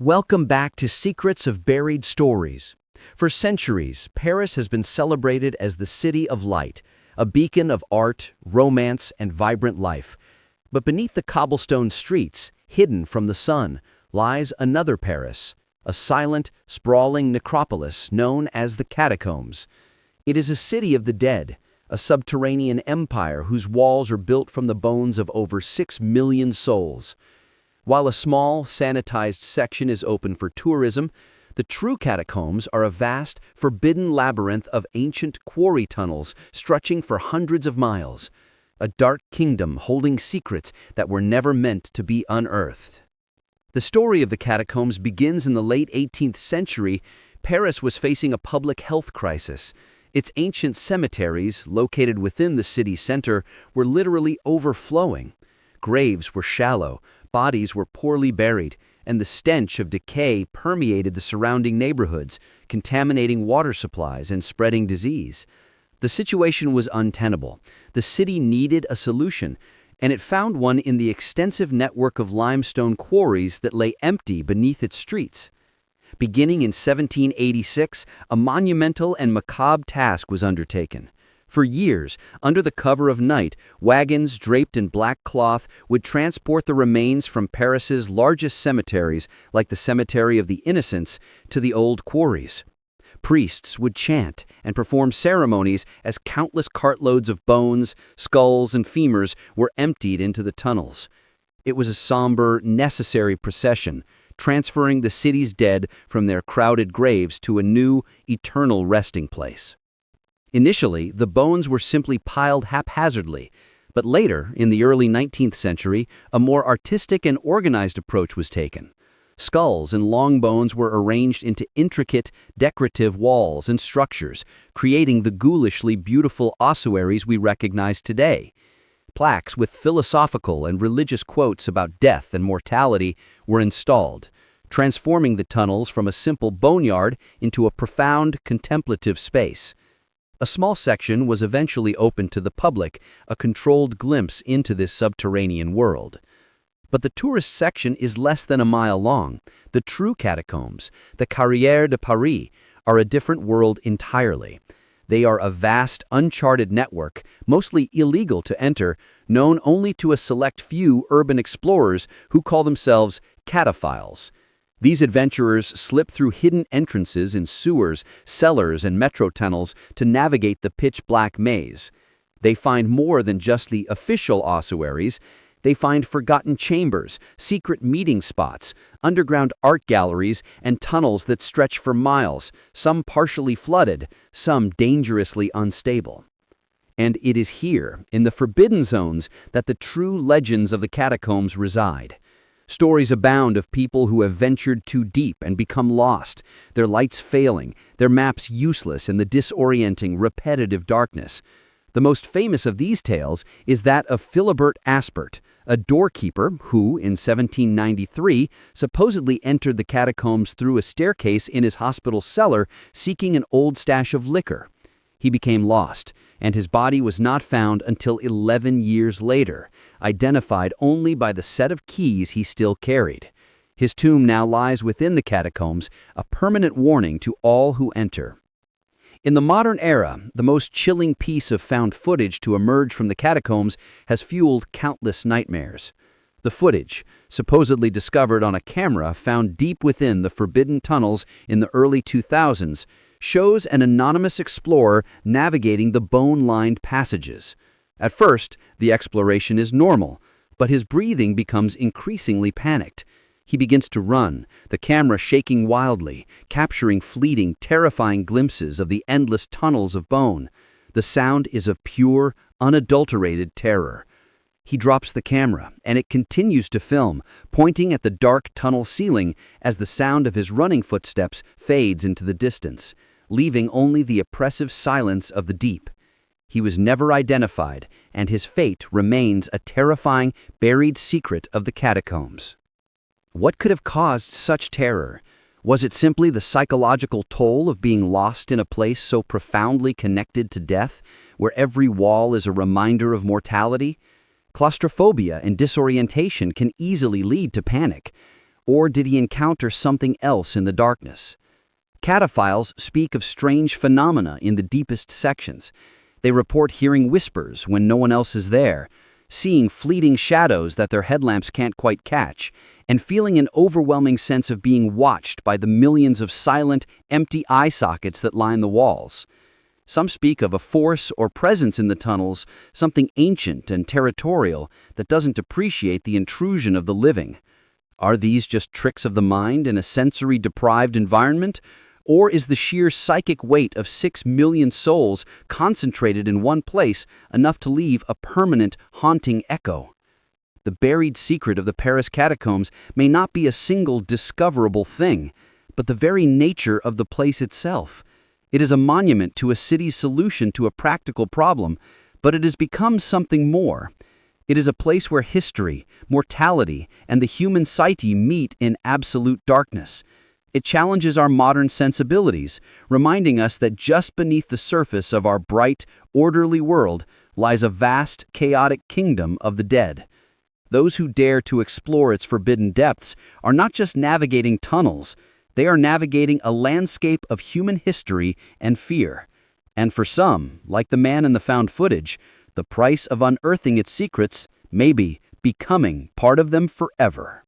Welcome back to Secrets of Buried Stories. For centuries, Paris has been celebrated as the city of light, a beacon of art, romance, and vibrant life. But beneath the cobblestone streets, hidden from the sun, lies another Paris, a silent, sprawling necropolis known as the Catacombs. It is a city of the dead, a subterranean empire whose walls are built from the bones of over 6 million souls. While a small, sanitized section is open for tourism, the true catacombs are a vast, forbidden labyrinth of ancient quarry tunnels stretching for hundreds of miles, a dark kingdom holding secrets that were never meant to be unearthed. The story of the catacombs begins in the late 18th century. Paris was facing a public health crisis. Its ancient cemeteries, located within the city center, were literally overflowing. Graves were shallow, bodies were poorly buried, and the stench of decay permeated the surrounding neighborhoods, contaminating water supplies and spreading disease. The situation was untenable. The city needed a solution, and it found one in the extensive network of limestone quarries that lay empty beneath its streets. Beginning in 1786, a monumental and macabre task was undertaken. For years, under the cover of night, wagons draped in black cloth would transport the remains from Paris's largest cemeteries, like the Cemetery of the Innocents, to the old quarries. Priests would chant and perform ceremonies as countless cartloads of bones, skulls, and femurs were emptied into the tunnels. It was a somber, necessary procession, transferring the city's dead from their crowded graves to a new, eternal resting place. Initially, the bones were simply piled haphazardly, but later, in the early 19th century, a more artistic and organized approach was taken. Skulls and long bones were arranged into intricate, decorative walls and structures, creating the ghoulishly beautiful ossuaries we recognize today. Plaques with philosophical and religious quotes about death and mortality were installed, transforming the tunnels from a simple boneyard into a profound, contemplative space. A small section was eventually opened to the public, a controlled glimpse into this subterranean world. But the tourist section is less than a mile long. The true catacombs, the Carrière de Paris, are a different world entirely. They are a vast, uncharted network, mostly illegal to enter, known only to a select few urban explorers who call themselves Cataphiles. These adventurers slip through hidden entrances in sewers, cellars, and metro tunnels to navigate the pitch-black maze. They find more than just the official ossuaries. They find forgotten chambers, secret meeting spots, underground art galleries, and tunnels that stretch for miles, some partially flooded, some dangerously unstable. And it is here, in the forbidden zones, that the true legends of the catacombs reside. Stories abound of people who have ventured too deep and become lost, their lights failing, their maps useless in the disorienting, repetitive darkness. The most famous of these tales is that of Philibert Aspert, a doorkeeper who, in 1793, supposedly entered the catacombs through a staircase in his hospital cellar seeking an old stash of liquor. He became lost, and his body was not found until 11 years later, identified only by the set of keys he still carried. His tomb now lies within the catacombs, a permanent warning to all who enter. In the modern era, the most chilling piece of found footage to emerge from the catacombs has fueled countless nightmares. The footage, supposedly discovered on a camera found deep within the forbidden tunnels in the early 2000s, shows an anonymous explorer navigating the bone-lined passages. At first, the exploration is normal, but his breathing becomes increasingly panicked. He begins to run, the camera shaking wildly, capturing fleeting, terrifying glimpses of the endless tunnels of bone. The sound is of pure, unadulterated terror. He drops the camera, and it continues to film, pointing at the dark tunnel ceiling as the sound of his running footsteps fades into the distance, leaving only the oppressive silence of the deep. He was never identified, and his fate remains a terrifying, buried secret of the catacombs. What could have caused such terror? Was it simply the psychological toll of being lost in a place so profoundly connected to death, where every wall is a reminder of mortality? Claustrophobia and disorientation can easily lead to panic. Or did he encounter something else in the darkness? Cataphiles speak of strange phenomena in the deepest sections. They report hearing whispers when no one else is there, seeing fleeting shadows that their headlamps can't quite catch, and feeling an overwhelming sense of being watched by the millions of silent, empty eye sockets that line the walls. Some speak of a force or presence in the tunnels, something ancient and territorial that doesn't appreciate the intrusion of the living. Are these just tricks of the mind in a sensory-deprived environment? Or is the sheer psychic weight of 6 million souls concentrated in one place enough to leave a permanent, haunting echo? The buried secret of the Paris Catacombs may not be a single discoverable thing, but the very nature of the place itself. It is a monument to a city's solution to a practical problem, but it has become something more. It is a place where history, mortality, and the human psyche meet in absolute darkness. It challenges our modern sensibilities, reminding us that just beneath the surface of our bright, orderly world lies a vast, chaotic kingdom of the dead. Those who dare to explore its forbidden depths are not just navigating tunnels, they are navigating a landscape of human history and fear. And for some, like the man in the found footage, the price of unearthing its secrets may be becoming part of them forever.